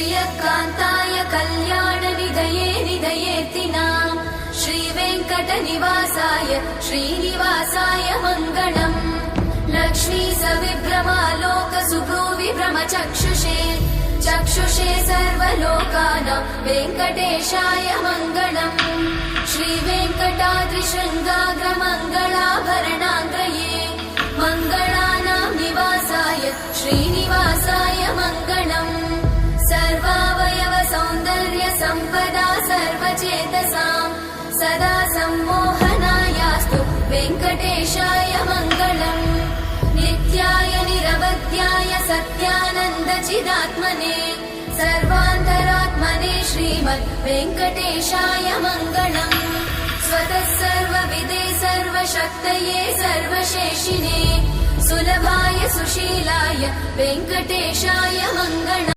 श्रियकान्ताय कल्याणनिधये निधयेतिनाम् श्रीवेङ्कटनिवासाय श्रीनिवासाय मङ्गलम् लक्ष्मी सविभ्रमालोक सुभ्रूविभ्रमचक्षुषे चक्षुषे सर्वलोकानां वेङ्कटेशाय मङ्गलम् श्रीवेङ्कटाद्रिशृङ्गाग्रमङ्गलाभरणाङ्गये मङ्गलानां निवासाय श्रीनिवासाय मङ्गलम् सर्वावयव सौन्दर्य सम्पदा सर्वचेतसां सदा सम्मोहनायास्तु वेङ्कटेशाय मङ्गलम् नित्याय निरवध्याय सत्यानन्दचिदात्मने सर्वान्तरात्मने श्रीमद् वेङ्कटेशाय मङ्गलम् स्वतः सर्वविदे सर्वशक्तये सर्वशेषिने सुलभाय सुशीलाय वेङ्कटेशाय मङ्गलम्।